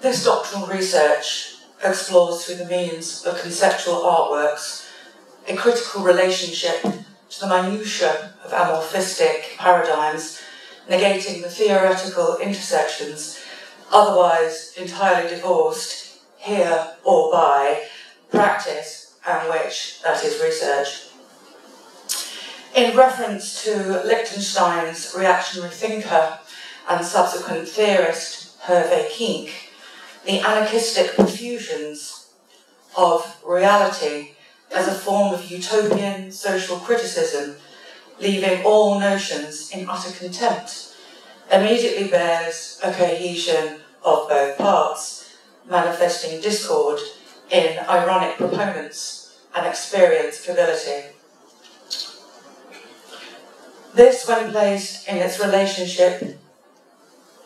This doctoral research explores through the means of conceptual artworks a critical relationship to the minutiae of amorphistic paradigms, negating the theoretical intersections otherwise entirely divorced here or by practice, and which, that is, research. In reference to Liechtenstein's reactionary thinker and subsequent theorist Hervé Kink, the anarchistic profusions of reality as a form of utopian social criticism, leaving all notions in utter contempt, immediately bears a cohesion of both parts, manifesting discord in ironic proponents and experienced ability. This, when placed in its relationship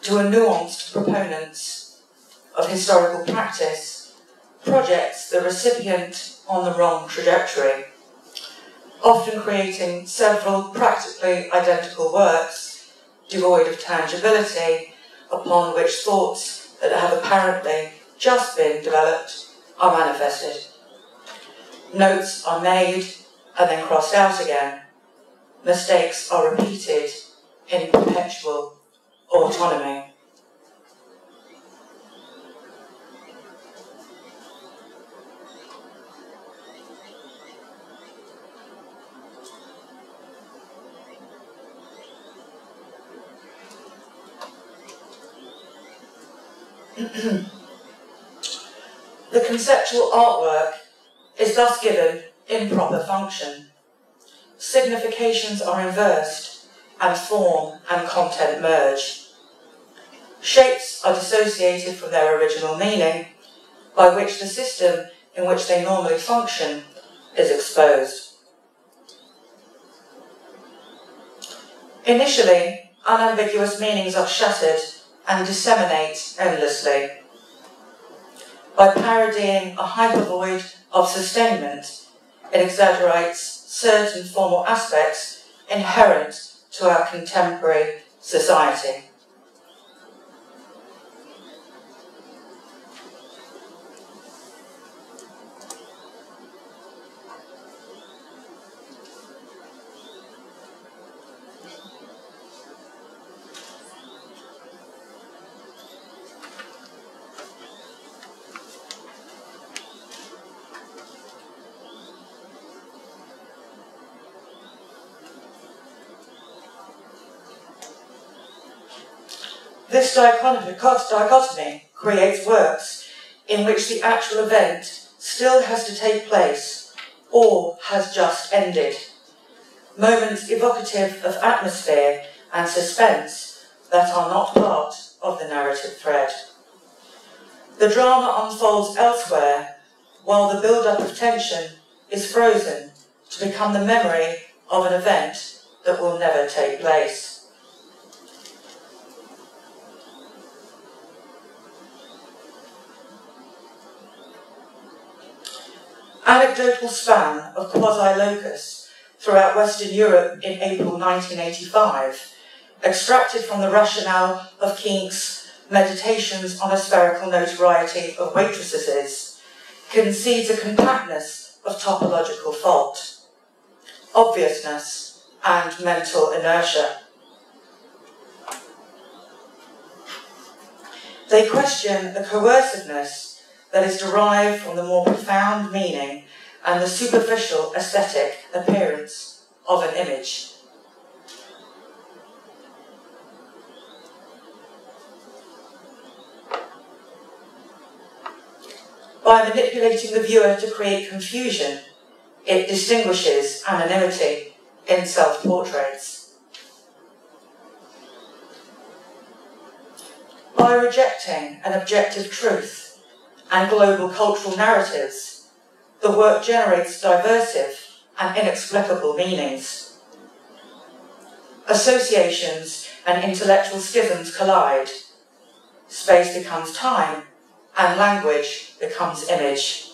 to a nuanced proponents of historical practice, projects the recipient on the wrong trajectory, often creating several practically identical works devoid of tangibility, upon which thoughts that have apparently just been developed are manifested. Notes are made and then crossed out again. Mistakes are repeated in perpetual autonomy. The conceptual artwork is thus given improper function. Significations are inversed, and form and content merge. Shapes are dissociated from their original meaning, by which the system in which they normally function is exposed. Initially, unambiguous meanings are shattered and disseminate endlessly. By parodying a hypervoid of sustainment, it exaggerates certain formal aspects inherent to our contemporary society. This dichotomy creates works in which the actual event still has to take place or has just ended. Moments evocative of atmosphere and suspense that are not part of the narrative thread. The drama unfolds elsewhere while the build-up of tension is frozen to become the memory of an event that will never take place. Anecdotal span of quasi-locus throughout Western Europe in April 1985, extracted from the rationale of Kink's Meditations on a Spherical Notoriety of Waitresses, concedes a compactness of topological fault, obviousness, and mental inertia. They question the coerciveness that is derived from the more profound meaning and the superficial aesthetic appearance of an image. By manipulating the viewer to create confusion, it distinguishes anonymity in self-portraits. By rejecting an objective truth and global cultural narratives, the work generates diversive and inexplicable meanings. Associations and intellectual schisms collide. Space becomes time, and language becomes image.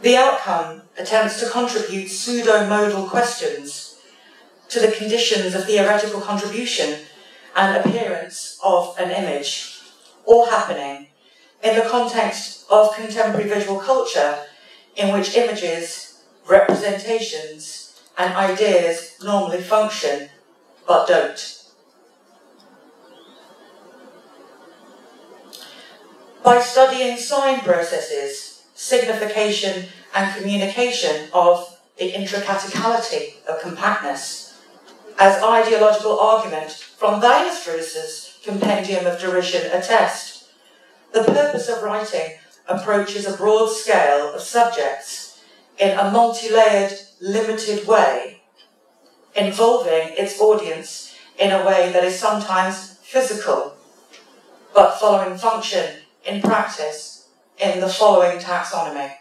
The outcome attempts to contribute pseudo-modal questions to the conditions of theoretical contribution and appearance of an image, all happening in the context of contemporary visual culture in which images, representations, and ideas normally function, but don't. By studying sign processes, signification and communication of the intricaticality of compactness, as ideological argument from Weinerstrauss's Compendium of Derision attest, the purpose of writing approaches a broad scale of subjects in a multi-layered, limited way, involving its audience in a way that is sometimes physical, but following function in practice in the following taxonomy.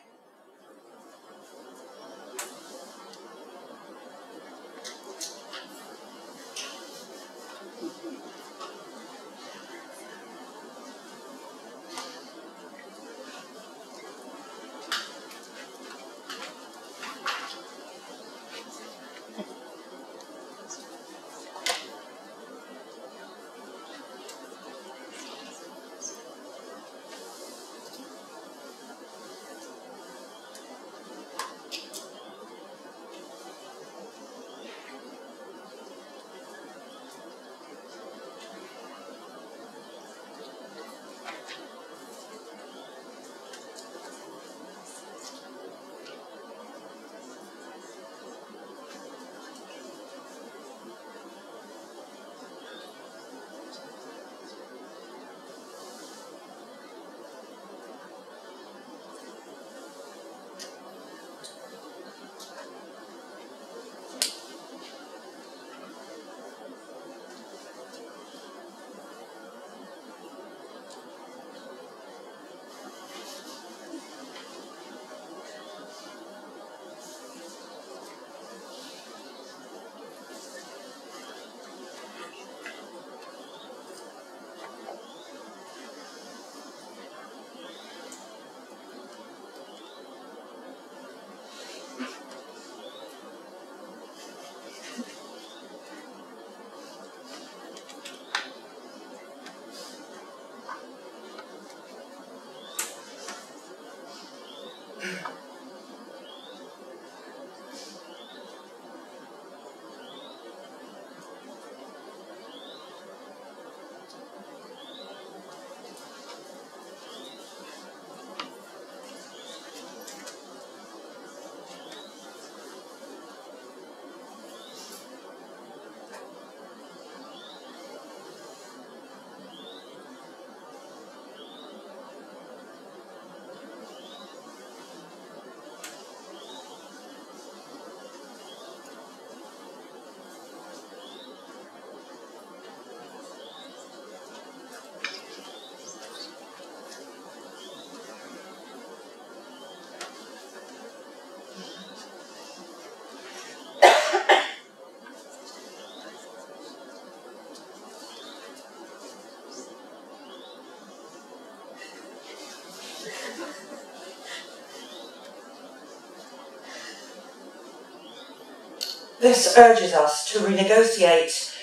This urges us to renegotiate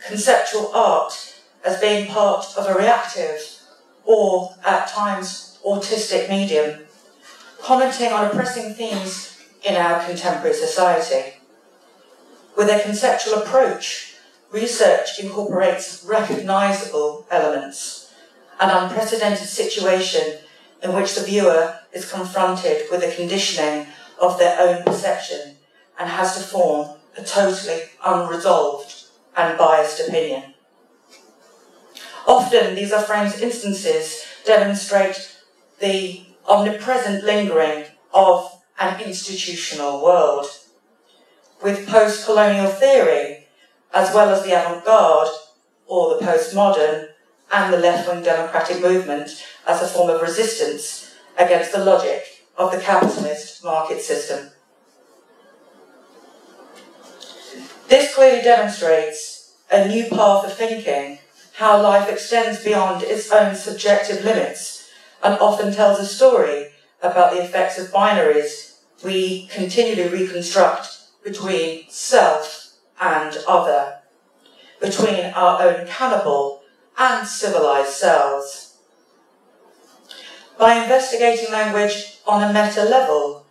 conceptual art as being part of a reactive or, at times, autistic medium, commenting on oppressing themes in our contemporary society. With a conceptual approach, research incorporates recognisable elements, an unprecedented situation in which the viewer is confronted with the conditioning of their own perception and has to form a totally unresolved and biased opinion. Often these affirmed instances demonstrate the omnipresent lingering of an institutional world. With post-colonial theory, as well as the avant-garde, or the postmodern, and the left-wing democratic movement as a form of resistance against the logic of the capitalist market system. This clearly demonstrates a new path of thinking, how life extends beyond its own subjective limits and often tells a story about the effects of binaries we continually reconstruct between self and other, between our own cannibal and civilized selves. By investigating language on a meta level,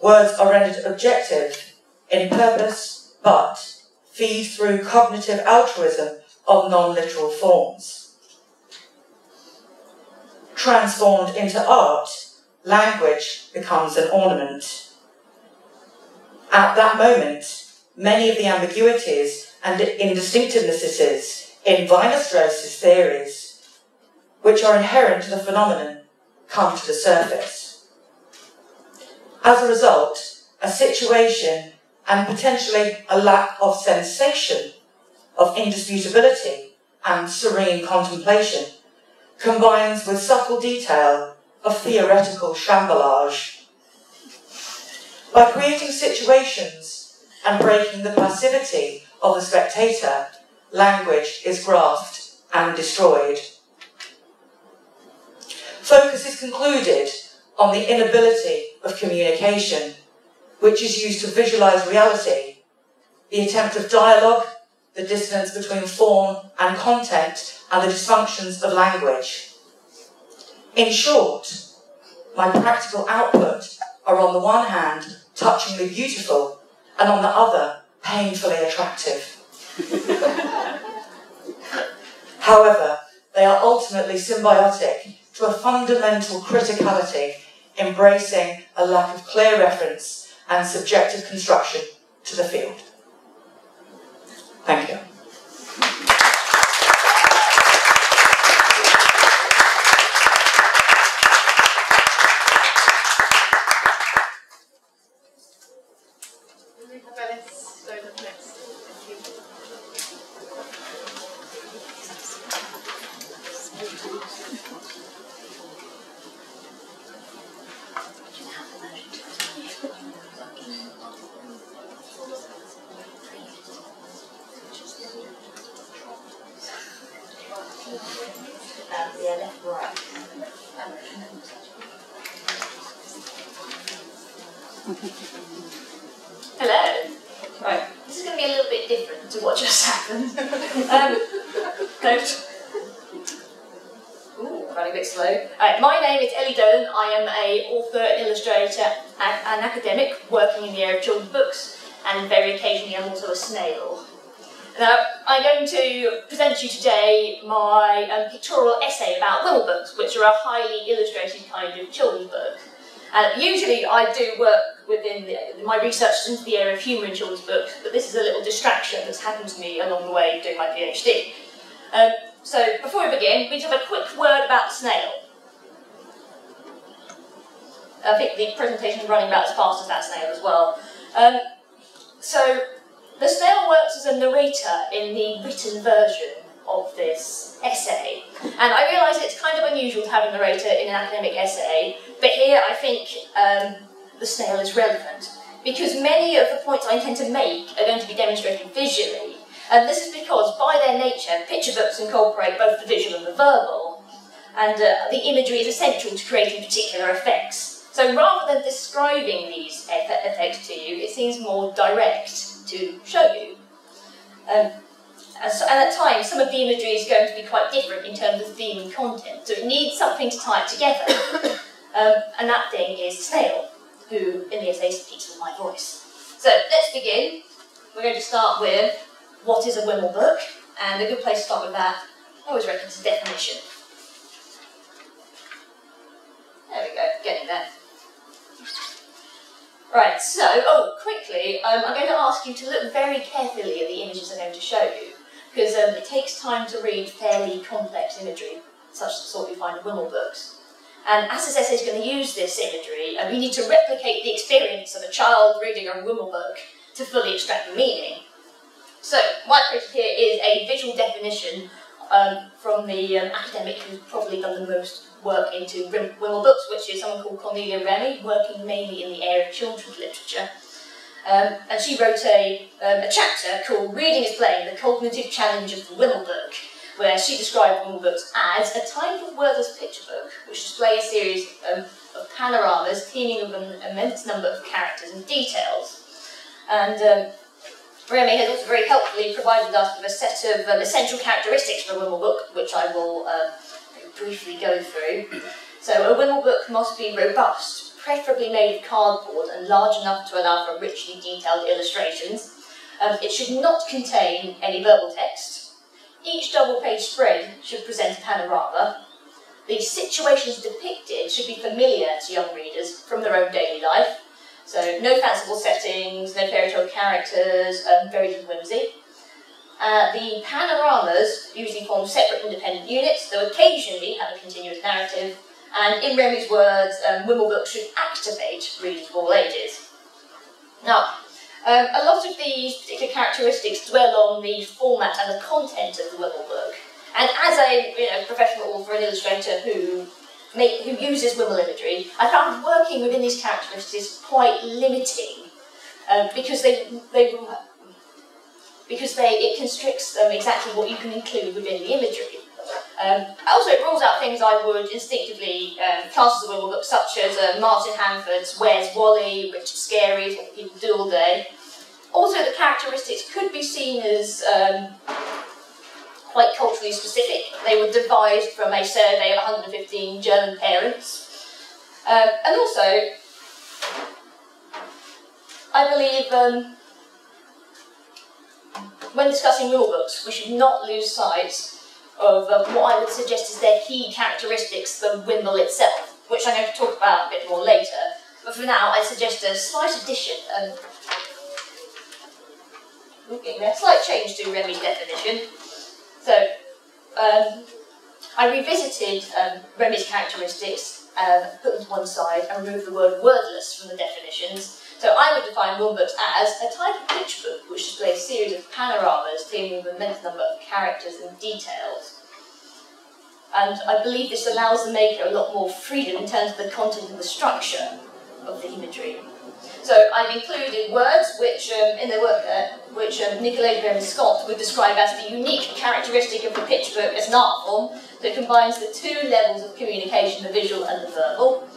words are rendered objective in purpose, but feed through cognitive altruism of non-literal forms. Transformed into art, language becomes an ornament. At that moment, many of the ambiguities and indistinctivenesses in Weierstrass's theories, which are inherent to the phenomenon, come to the surface. As a result, a situation and potentially a lack of sensation, of indisputability and serene contemplation combines with subtle detail of theoretical chamboulage. By creating situations and breaking the passivity of the spectator, language is grasped and destroyed. Focus is concluded on the inability of communication, which is used to visualize reality, the attempt of dialogue, the dissonance between form and content, and the dysfunctions of language. In short, my practical output are on the one hand touchingly beautiful, and on the other painfully attractive. However, they are ultimately symbiotic to a fundamental criticality, embracing a lack of clear reference and subjective construction to the field. Thank you. Hello. Right, this is going to be a little bit different to what just happened. Running a bit slow. My name is Ellie Dolan. I am an author, an illustrator, and an academic working in the area of children's books, and very occasionally I'm also a snail. Now, I'm going to present you today my pictorial essay about little books, which are a highly illustrated kind of children's book. Usually I do work within my research into the area of humour in children's books, but this is a little distraction that's happened to me along the way doing my PhD. So before we begin, we just have a quick word about the snail. I think the presentation is running about as fast as that snail as well. So the snail works as a narrator in the written version of this essay. And I realise it's kind of unusual to have a narrator in an academic essay, but here I think the snail is relevant, because many of the points I intend to make are going to be demonstrated visually, and this is because, by their nature, picture books incorporate both the visual and the verbal, and the imagery is essential to creating particular effects. So rather than describing these effects to you, it seems more direct to show you. And at times, some of the imagery is going to be quite different in terms of theme and content, so it needs something to tie it together. And that thing is the snail, who in the essay speaks with my voice. So let's begin. We're going to start with what is a Wimble book, and a good place to start with that, I always reckon, is a definition. There we go, getting there. Right, so, quickly, I'm going to ask you to look very carefully at the images I'm going to show you, because it takes time to read fairly complex imagery, such as the sort you find in Wimble books. And as this essay is going to use this imagery, we need to replicate the experience of a child reading a Wimble book to fully extract the meaning. So, what I've created here is a visual definition from the academic who's probably done the most work into Wimble books, which is someone called Cornelia Remy, working mainly in the area of children's literature. And she wrote a chapter called Reading is Playing, the Cognitive Challenge of the Wimble Book. where she described Wimble books as a type of wordless picture book which displays a series of panoramas teeming with an immense number of characters and details. And Remy has also very helpfully provided us with a set of essential characteristics for a Wimble book, which I will briefly go through. So a Wimble book must be robust, preferably made of cardboard and large enough to allow for richly detailed illustrations. It should not contain any verbal text. Each double-page spread should present a panorama. The situations depicted should be familiar to young readers from their own daily life. So no fanciful settings, no fairy tale characters, very little whimsy. The panoramas usually form separate independent units, though occasionally have a continuous narrative. And in Remy's words, Wimble books should activate readers of all ages. Now, a lot of these particular characteristics dwell on the format and the content of the Wimble book. And as a professional author and illustrator who uses Wimble imagery, I found working within these characteristics quite limiting because it constricts exactly what you can include within the imagery. Also, it rules out things I would instinctively class as a Wimble book, such as Martin Hanford's Where's Wally, Richard Scarry's What People Do All Day. Also, the characteristics could be seen as quite culturally specific. They were devised from a survey of 115 German parents. And also, I believe when discussing Wimble books, we should not lose sight of what I would suggest is their key characteristics for Wimble itself, which I'm going to talk about a bit more later. But for now, I suggest a slight addition, a slight change to Remy's definition. So, I revisited Remy's characteristics, put them to one side, and removed the word wordless from the definitions. So I would define Wimble books as a type of picture book which displays a series of panoramas teeming with an immense number of characters and details. And I believe this allows the maker a lot more freedom in terms of the content and the structure of the imagery. So I've included words which, in their work, which Nicola Graham Scott would describe as the unique characteristic of the picture book as an art form that combines the two levels of communication, the visual and the verbal.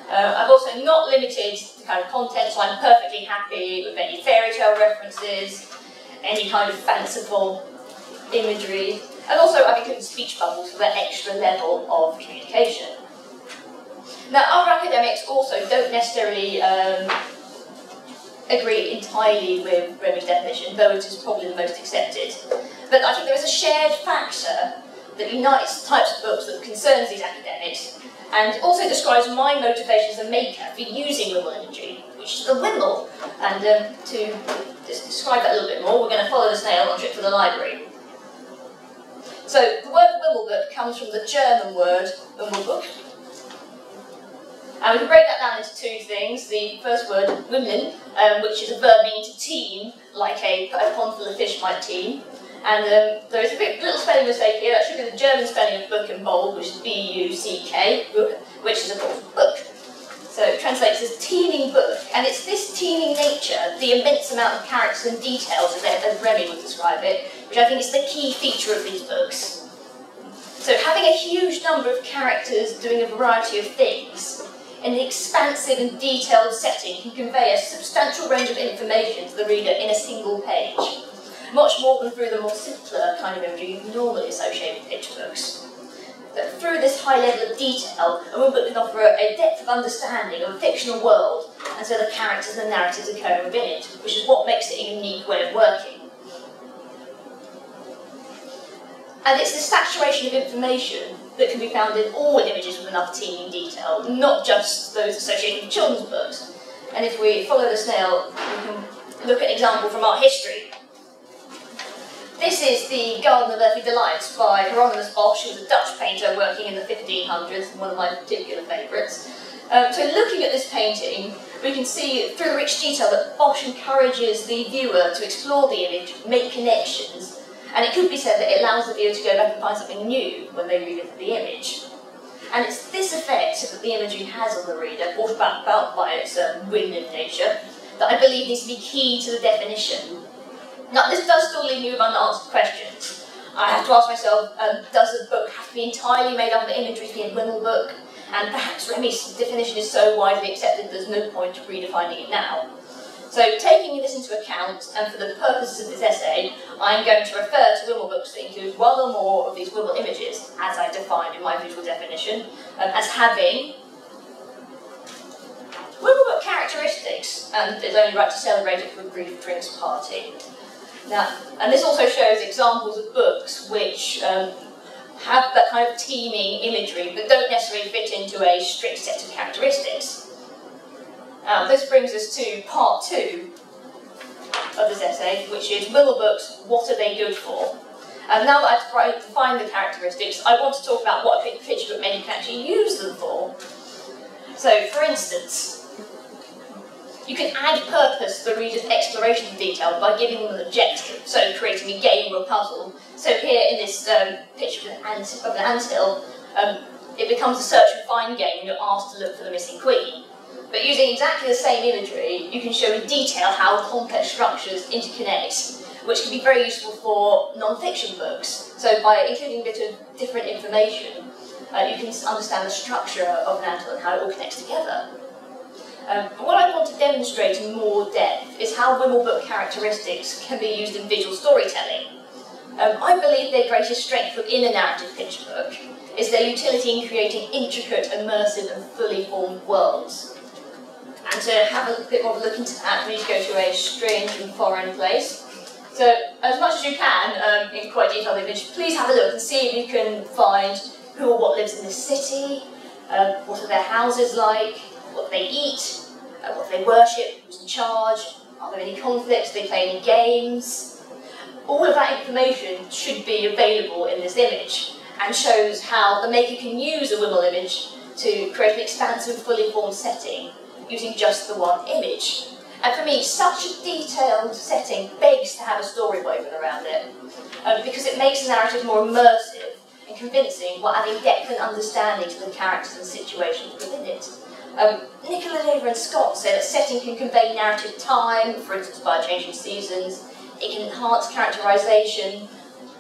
I've also not limited the kind of content, so I'm perfectly happy with any fairy tale references, any kind of fanciful imagery, and also I've included speech bubbles for that extra level of communication. Now, other academics also don't necessarily agree entirely with Remy's definition, though it is probably the most accepted. But I think there is a shared factor that unites types of books that concerns these academics, and also describes my motivation as a maker for using Wimble imagery, which is the Wimble. And to describe that a little bit more, we're going to follow the snail on a trip to the library. So the word Wimble book comes from the German word Wimmelbuch. And we can break that down into two things. The first word, Wimmeln, which is a verb meaning to teem, like a pond full of fish might teem. And there is a little spelling mistake here. That should be the German spelling of book in bold, which is B-U-C-K, book, which is of course book. So it translates as teeming book. And it's this teeming nature, the immense amount of characters and details, as Remy would describe it, which I think is the key feature of these books. So having a huge number of characters doing a variety of things in an expansive and detailed setting can convey a substantial range of information to the reader in a single page, much more than through the more simpler kind of imagery you normally associate with picture books. But through this high level of detail, a Wimble book can offer a depth of understanding of a fictional world, and so the characters and the narratives occur within it, which is what makes it a unique way of working. And it's the saturation of information that can be found in all images with enough teeming detail, not just those associated with children's books. And if we follow the snail, we can look at an example from art history. This is the Garden of Earthly Delights by Hieronymus Bosch, who was a Dutch painter working in the 1500s, one of my particular favourites. So looking at this painting, we can see through the rich detail that Bosch encourages the viewer to explore the image, make connections, and it could be said that it allows the viewer to go back and find something new when they revisit the image. And it's this effect that the imagery has on the reader, brought about by its Wimmeln nature, that I believe needs to be key to the definition. Now, this does still leave me with unanswered questions. I have to ask myself, does a book have to be entirely made up of imagery to be a Wimble book? And perhaps Remy's definition is so widely accepted there's no point redefining it now. So taking this into account, and for the purposes of this essay, I'm going to refer to Wimble books that include one or more of these Wimble images, as I defined in my visual definition, as having Wimble book characteristics, and it's only right to celebrate it with a brief drinks party. Now, and this also shows examples of books which have that kind of teeming imagery, but don't necessarily fit into a strict set of characteristics. This brings us to part 2 of this essay, which is Wimble books, what are they good for? Now that I've defined the characteristics, I want to talk about what a picture book maybe can actually use them for. So, for instance, you can add purpose to the reader's exploration of detail by giving them an objective, so creating a game or a puzzle. So here in this picture of an anthill, it becomes a search and find game and you're asked to look for the missing queen. But using exactly the same imagery, you can show in detail how complex structures interconnect, which can be very useful for non-fiction books. So by including a bit of different information, you can understand the structure of an anthill and how it all connects together. What I want to demonstrate in more depth is how Wimble book characteristics can be used in visual storytelling. I believe their greatest strength within a narrative picture book is their utility in creating intricate, immersive and fully formed worlds. And to have a bit more of a look into that, we need to go to a strange and foreign place. So, as much as you can, in quite detailed image, please have a look and see if you can find who or what lives in this city, what are their houses like, what they eat, what they worship, who's in charge, are there any conflicts, do they play any games. All of that information should be available in this image and shows how the maker can use a Wimble image to create an expansive, fully formed setting using just the one image. And for me, such a detailed setting begs to have a story woven around it, because it makes the narrative more immersive and convincing while adding depth and understanding to the characters and situations within it. Nicola Lever and Scott say that setting can convey narrative time, for instance by changing seasons. It can enhance characterisation,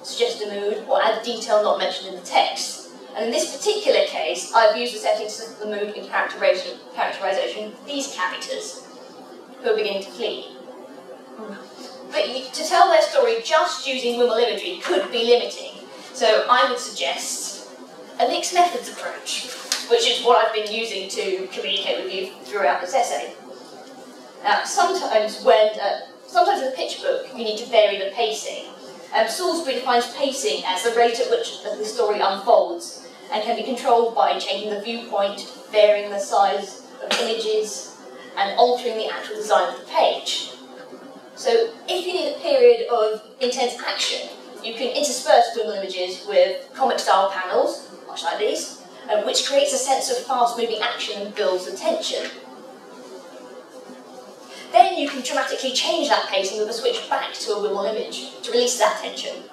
suggest a mood, or add detail not mentioned in the text. And in this particular case, I've used the setting to set the mood and characterisation of these characters, who are beginning to flee. But to tell their story just using Wimble imagery could be limiting, so I would suggest a mixed methods approach, which is what I've been using to communicate with you throughout this essay. Sometimes in a picture book, you need to vary the pacing. Salisbury defines pacing as the rate at which the story unfolds, and can be controlled by changing the viewpoint, varying the size of images, and altering the actual design of the page. So if you need a period of intense action, you can intersperse Wimble images with comic-style panels, much like these, which creates a sense of fast-moving action and builds the tension. Then you can dramatically change that pacing with a switch back to a Wimble image to release that tension.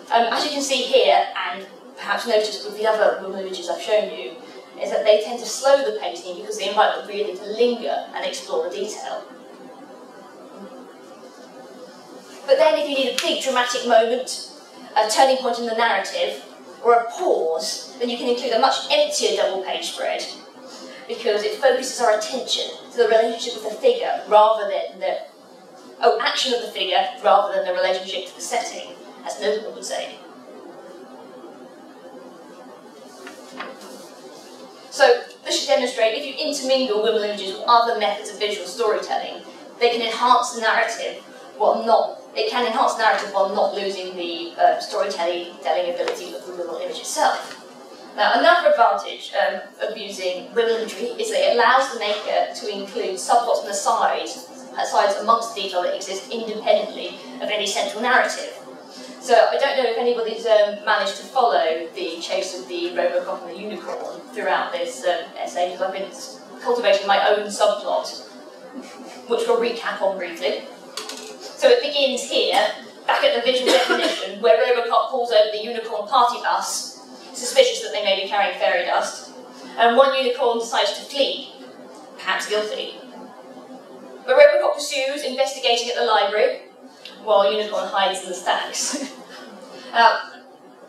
As you can see here, and perhaps noticed with the other Wimble images I've shown you, is that they tend to slow the pacing because they invite the reader to linger and explore the detail. But then if you need a big dramatic moment, a turning point in the narrative, or a pause, then you can include a much emptier double-page spread, because it focuses our attention to the relationship with the figure rather than the action of the figure rather than the relationship to the setting, as Noble would say. So this should demonstrate if you intermingle Wimble images with other methods of visual storytelling, they can enhance the narrative while not losing the storytelling ability of the Wimble image itself. Now, another advantage of using Wimble imagery is that it allows the maker to include subplots and asides amongst the detail that exists independently of any central narrative. So I don't know if anybody's managed to follow the chase of the Robocop and the unicorn throughout this essay, because I've been cultivating my own subplot, which we'll recap on briefly. So it begins here, back at the visual definition, where Robocop pulls over the unicorn party bus, suspicious that they may be carrying fairy dust, and one unicorn decides to flee, perhaps guilty. But Robocop pursues, investigating at the library, while Unicorn hides in the stacks.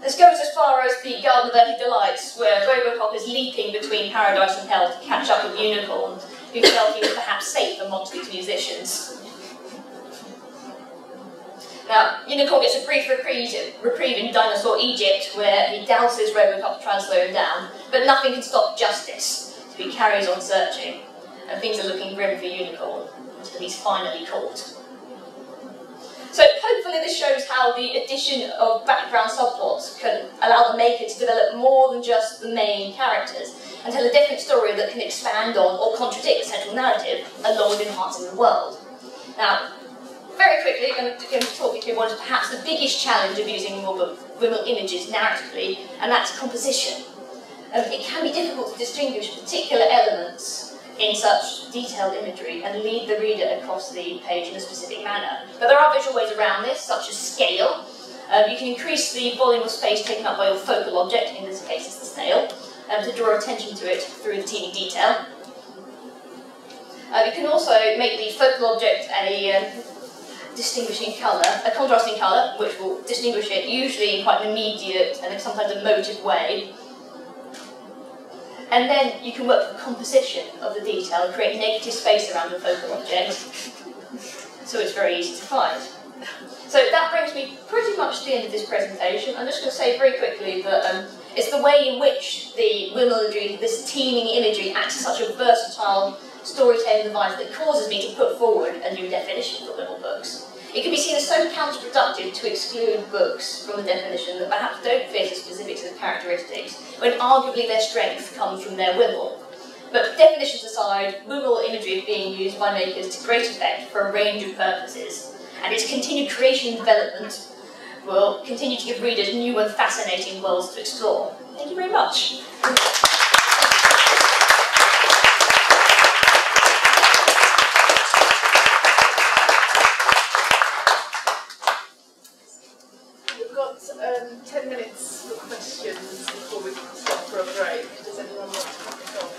This goes as far as the Garden of Earthly Delights, where Robocop is leaping between paradise and hell to catch up with Unicorn, who felt he was perhaps safe amongst these musicians. Now, Unicorn gets a brief reprieve in Dinosaur Egypt, where he douses Robocop to try and slow him down, but nothing can stop justice, so he carries on searching, and things are looking grim for Unicorn, until he's finally caught. So hopefully this shows how the addition of background subplots can allow the maker to develop more than just the main characters, and tell a definite story that can expand on or contradict the central narrative, along with enhancing the world. Now, very quickly, I'm going to talk you through what is perhaps the biggest challenge of using Wiml images narratively, and that's composition. It can be difficult to distinguish particular elements in such detailed imagery and lead the reader across the page in a specific manner. But there are visual ways around this, such as scale. You can increase the volume of space taken up by your focal object, in this case it's the snail, to draw attention to it through the teeny detail. You can also make the focal object a distinguishing colour, a contrasting colour, which will distinguish it usually in quite an immediate and sometimes emotive way. And then you can work with the composition of the detail and create negative space around the focal object, so it's very easy to find. So that brings me pretty much to the end of this presentation. I'm just going to say very quickly that it's the way in which the Wiml imagery, this teeming imagery, acts as such a versatile storytelling device that causes me to put forward a new definition for Wiml books. It can be seen as so counterproductive to exclude books from the definition that perhaps don't fit a specific set of characteristics, when arguably their strength comes from their Wiml. But definitions aside, Wiml imagery is being used by makers to great effect for a range of purposes, and its continued creation and development will continue to give readers new and fascinating worlds to explore. Thank you very much. We've got 10 minutes for questions before we stop for a break. Does anyone want to kick off?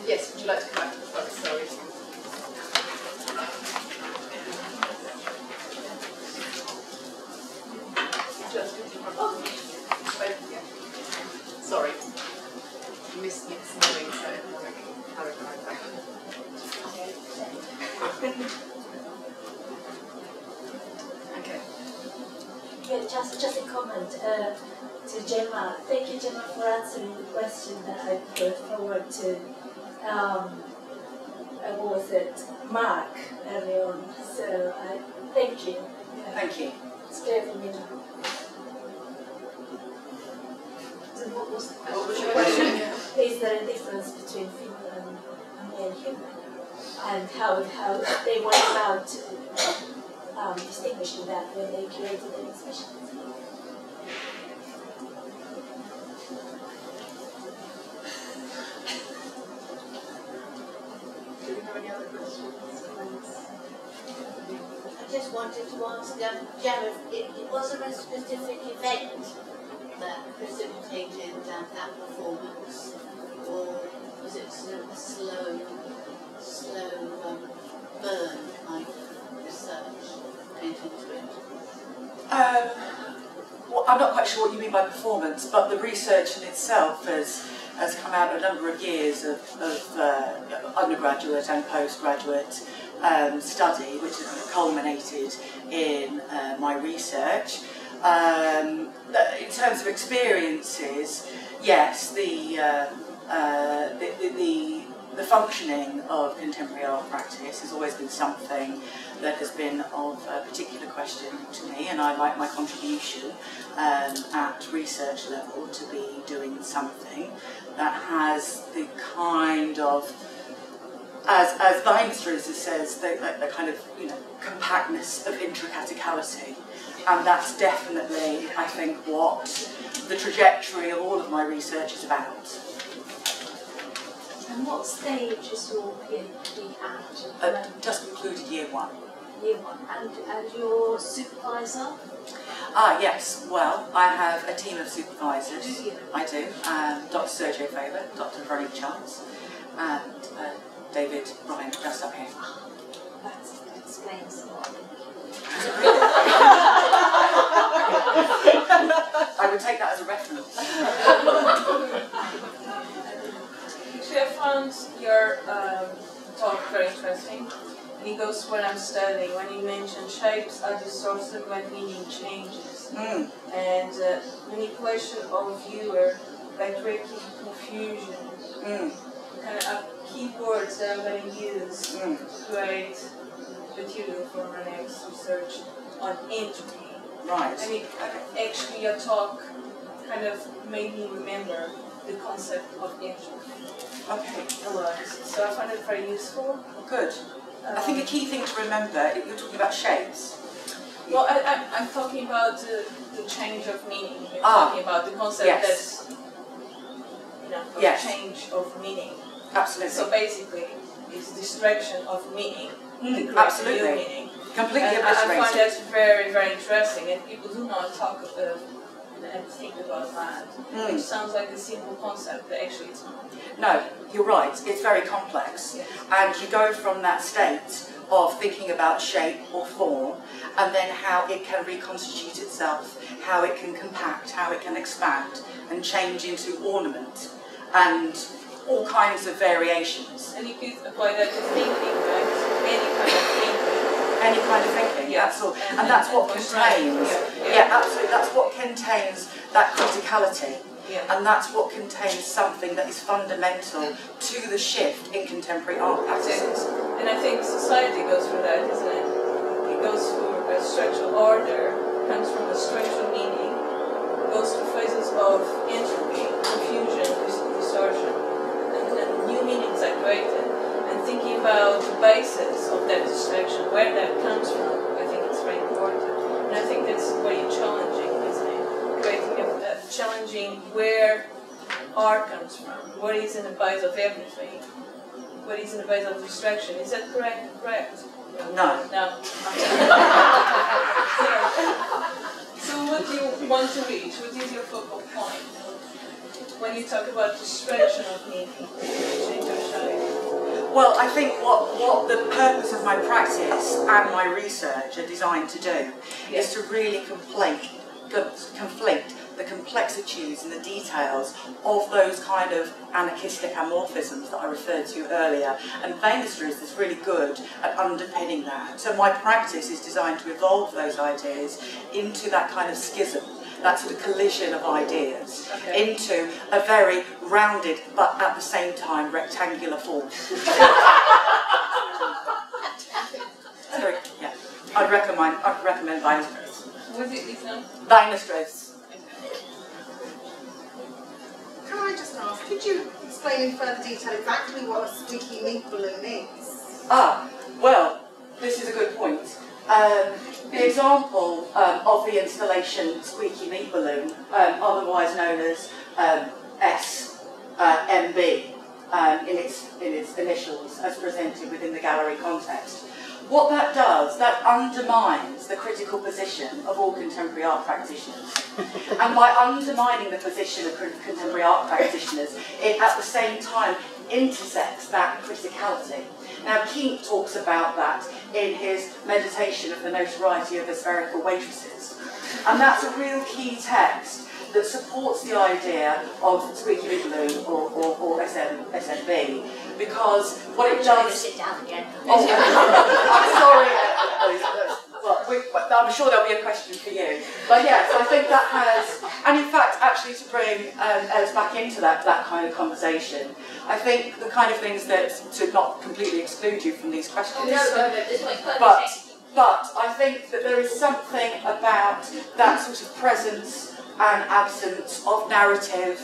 Yes, would you like to come back to the front? Sorry. Sorry. You missed me this morning, so I'll carry back. Okay. Yeah, just a comment to Gemma. Thank you, Gemma, for answering the question that I put forward to, what was it, Mark earlier on. So thank you. Thank you. It's clear for me now. So what was your question? Is there a difference between female and male human? And how they went about distinguishing that when they created the exhibition? Do we have any other questions? I just wanted to ask Gemma, it wasn't a specific event that precipitated that performance, or was it sort of a slow burn kind of research went into it? Well, I'm not quite sure what you mean by performance, but the research in itself has come out of a number of years of undergraduate and postgraduate study, which has culminated in my research. In terms of experiences, yes, the functioning of contemporary art practice has always been something that has been of a particular question to me, and I like my contribution at research level to be doing something that has the kind of, as Weinsters says, the kind of, compactness of intricaticality. And that's definitely, I think, what the trajectory of all of my research is about. And what stage is your PhD at? Just concluded year one. Year one. And your supervisor? Yes. Well, I have a team of supervisors. Do you? I do. Dr. Sergio Faber, Dr. Veronica Chance, and David Ryan, just up here. That explains a lot. I would take that as a reference. Actually, I found your talk very interesting. And it goes to what I'm studying. When you mention shapes are distorted when meaning changes. And manipulation of viewer by creating confusion. Kind of keywords that I'm going to use to create material for my next research on entropy. Right. I mean, actually your talk kind of made me remember the concept of entropy. Okay. A lot. So I found it very useful. Good. I think a key thing to remember, you're talking about shapes. Well, I'm talking about the change of meaning. You're talking about the concept that's, of change of meaning. Absolutely. So basically, it's distraction of meaning. Absolutely. New meaning. Completely and obliterated. I find that very, very interesting, and people do not talk and think about that. Which sounds like a simple concept, but actually it's not. No, you're right. It's very complex. Yes. And you go from that state of thinking about shape or form, and then how it can reconstitute itself, how it can compact, how it can expand, and change into ornament, and all kinds of variations. And you could apply that to thinking, right? Any kind of thinking. Any kind of thinking, that's all. And that's what contains, absolutely, that's what contains that criticality. And that's what contains something that is fundamental to the shift in contemporary art practices. And I think society goes through that, isn't it? It goes through a structural order, comes from a structural meaning, goes through phases of entropy, confusion, distortion, and new meanings are created. And thinking about the basis of that distraction, where that comes from, I think it's very important. And I think that's very challenging, isn't it? Creating challenging where art comes from, what is in the base of everything, what is in the base of distraction. Is that correct? Correct? No. No. So what do you want to reach? What is your focal point when you talk about distraction of meaning, change of shape? Well, I think what the purpose of my practice and my research are designed to do is to really conflate the complexities and the details of those kind of anarchistic amorphisms that I referred to earlier. And Bannister is really good at underpinning that. So my practice is designed to evolve those ideas into that kind of schism, that sort of collision of ideas, into a very rounded but at the same time rectangular form. I'd recommend Bannister. Was it this one? Bannister. Can I just ask, could you explain in further detail exactly what a squeaky meat balloon is? Well, this is a good point. The example of the installation Squeaky Meat Balloon, otherwise known as SMB in its initials as presented within the gallery context. What that does, that undermines the critical position of all contemporary art practitioners. And by undermining the position of contemporary art practitioners, it at the same time intersects that criticality. Now, Keith talks about that in his meditation of the notoriety of the spherical waitresses. And that's a real key text that supports the idea of Squeaky Meat Balloon or SMB, because what it does... Sit down again. Oh, I'm sorry. Well, I'm sure there'll be a question for you. But yes, I think that has... And in fact, actually to bring us back into that kind of conversation, I think the kind of things that, to not completely exclude you from these questions, but I think that there is something about that sort of presence and absence of narrative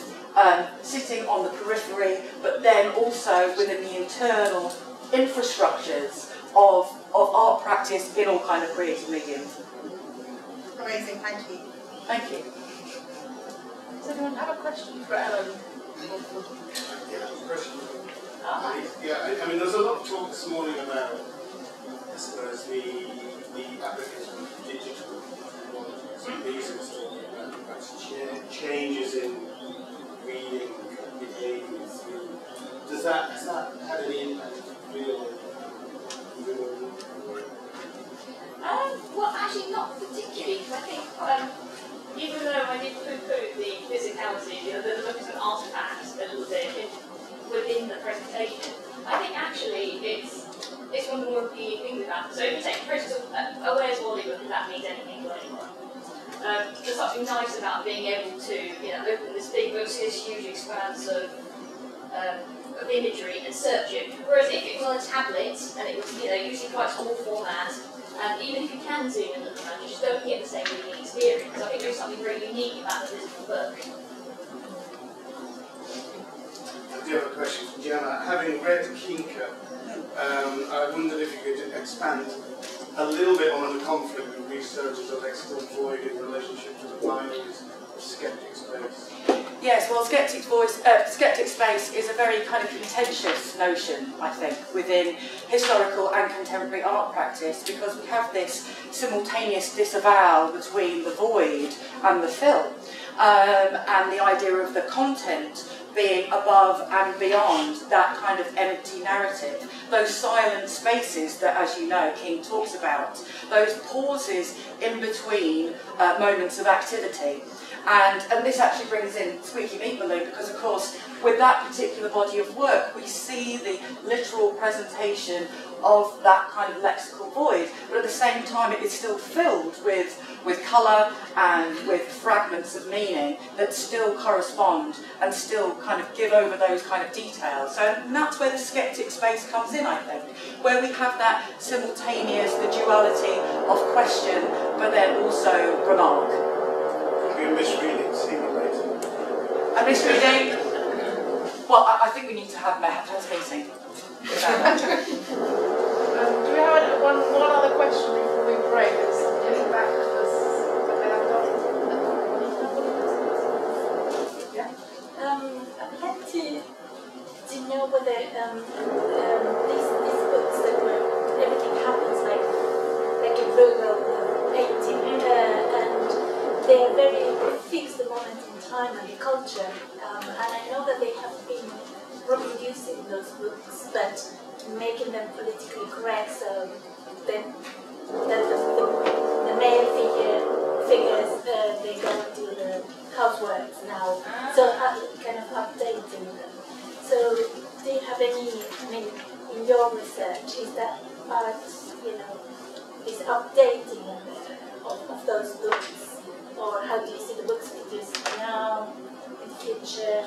sitting on the periphery, but then also within the internal infrastructures of art practice in all kind of creative mediums. Amazing, thank you. Thank you. Does anyone have a question for Ellen? Yeah, question. Yeah, I mean, there's a lot of talk this morning about, I suppose, the application of digital technologies. These are talking about perhaps changes in reading behaviours. Has that had any impact on real Well, you know, the book is an artifact a little bit within the presentation. I think actually it's one of the more appealing things about it. So if you take, for instance, a Where's Wally book, if that means anything to anyone. There's something nice about being able to, you know, open this big book, see this huge expanse of imagery and search it. Whereas if it was on a tablet and it was, you know, usually quite small format, and even if you can zoom in and look around, you just don't get the same reading experience. I think there's something very unique about the physical book. I do have a question for Gemma. Having read Kinka, I wondered if you could expand a little bit on the conflict with researchers of lexical void in relationship to the binaries of skeptic space. Yes, well, skeptic space is a very kind of contentious notion, I think, within historical and contemporary art practice, because we have this simultaneous disavowal between the void and the film, and the idea of the content being above and beyond that kind of empty narrative. Those silent spaces that, as you know, King talks about, those pauses in between moments of activity. And this actually brings in Squeaky Meat Balloon, because of course with that particular body of work we see the literal presentation of that kind of lexical void, but at the same time it is still filled with colour and with fragments of meaning that still correspond and still kind of give over those kind of details. So and that's where the skeptic space comes in, I think, where we have that simultaneous, the duality of question but then also remark. You're misreading, simulating. A misreading? Well, I think we need to have a meeting about that. Do we have one other question before we break? Let's get back to this. Yeah. I'd like to know whether these books that where everything happens like a Virgo painting, and they are very fixed the moment in time and the culture, and I know that they have been reproducing those books, but making them politically correct, so then the male figures they go and do the houseworks now, so kind of updating them. So do you have any, I mean, in your research, is that part, you know, is updating of those books? Or how do you see the books produced now, in the future?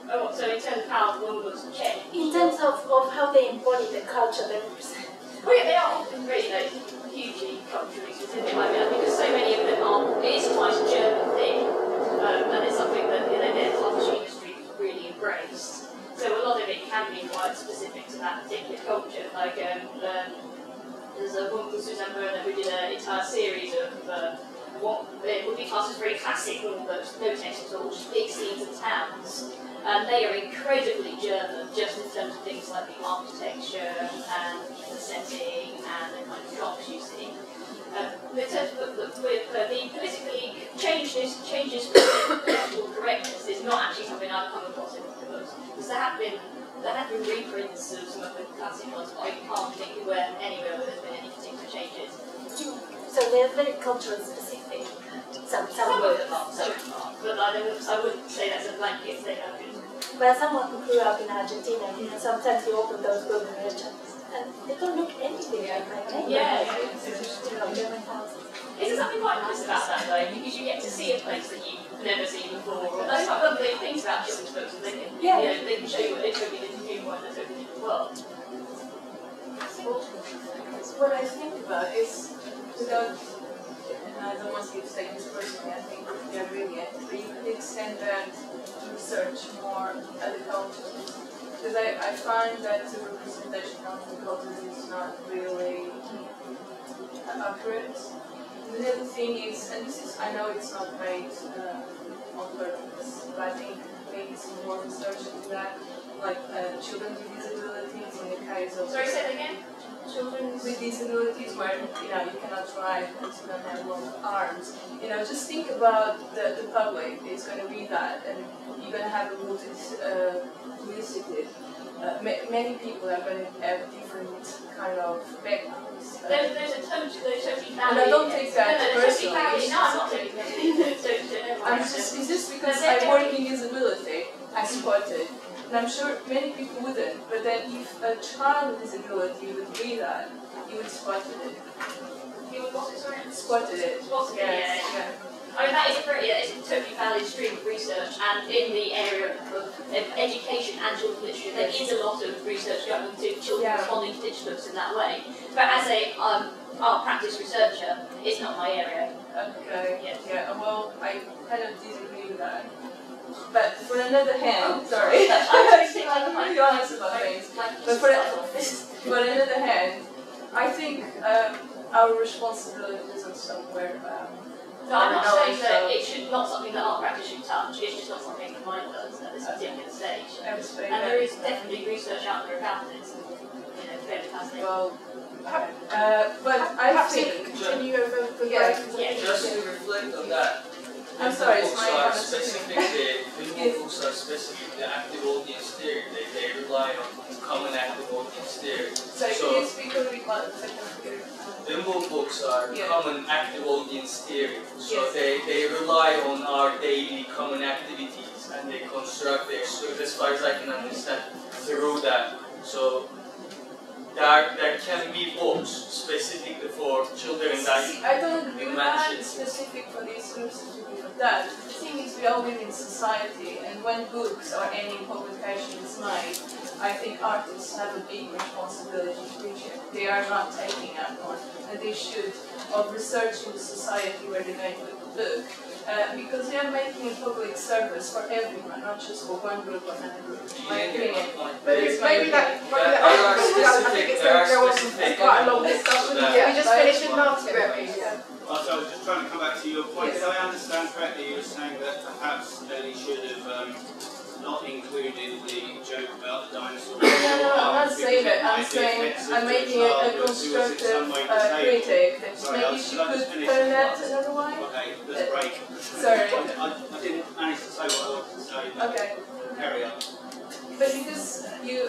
Oh, so in terms of how one books change? In terms of how they embody the culture they represent. Well, yeah, they are often really hugely culturally specific. I mean, because so many of them are, it is quite a German thing, and it's something that, you know, the publishing industry really embraced. So a lot of it can be quite specific to that particular culture. Like, there's a woman called Suzanne Werner who did an entire series of what would be classed as very classic novels, no text at all, just big scenes and towns. And they are incredibly German, just in terms of things like the architecture and the setting and the kind of shops you see. In terms of the politically changes political correctness is not actually something I've come across in the books. Because there have been reprints of some of the classic ones, but I can't think of anywhere where there's been any particular changes. So they're very culturally specific. Some of them are, but I wouldn't say that's a blanket statement. Well, someone who grew up in Argentina, you know, sometimes you open those books and they don't look anything like my neighbor. Yeah. You know, German houses. Is there something quite nice about that though? Because you get to see a place that you've never seen before. Or that's one of the things about children's books, is they can, you know, they can show you a totally different viewpoint and a totally different world. What I think about is, without, and I don't want to keep saying this personally, I think they're brilliant, but you could extend that research more at the cultures. Because I find that the representation of the cultures is not really accurate. And the other thing is, and this is, I know it's not made on purpose, but I think maybe some more research into that, like children with disabilities in the case of... Sorry, say that again? children with disabilities where you cannot drive and you don't have long arms. Just think about the public is going to read that, and you're going to have a multiplicity. Many people are going to have different kind of backgrounds. There's a totally valid. And I don't take that personally. No, I'm not taking that. It's just because I work in disability, I spot it. And I'm sure many people wouldn't, but then if a child with disability would read that, you would spot it. You would what, sorry? Spotted it. Spotted it, yeah. I mean, that is it's a totally valid stream of research, and in the area of education and children's literature, there is a lot of research going into children responding to digital books in that way. But as a art practice researcher, it's not my area. Okay, yeah, well, I kind of disagree with that. But for another hand, sorry, I'm really honest about things. But for another hand, I think our responsibilities are somewhere. No, I'm not saying that it should not something that art practice should touch. It's just not something that mine does at this particular stage. And there is definitely research out there about it. Very fascinating. Well, but I think continue over the Just to reflect on that. I'm sorry, it's my books are specifically active audience theory. They rely on common active audience theory. So can you speak a little bit more? Bimbo books are common active audience theory. So they rely on our daily common activities, and they construct their script, as far as I can understand, through that. So there can be books specifically for children that I don't agree with that, specific for this, specific for that. The thing is, we all live in society, and when books or any publication is made, I think artists have a big responsibility to reach it. They are not taking that on, and they should, of researching the society where they're going to put the book, because they are making a public service for everyone, not just for one group or another group. My opinion. But it's maybe that. I think it's going to go on quite a long discussion. We just finished with Martin. So I was just trying to come back to your point. Did I understand correctly? You were saying that perhaps Ellie should have not included the joke about the dinosaurs. No, I'm not saying that. I'm saying I'm making a constructive critique that maybe she could turn that another way. Okay, let's break. Sorry. I didn't manage to say what I wanted to say. Okay. Carry on. But because you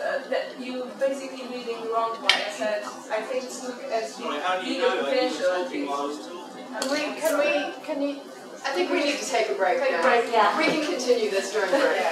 basically reading the wrong way, I said I think it's look as bigger potential. Can you? I think we need to take a break now. Yeah. We can continue this during break.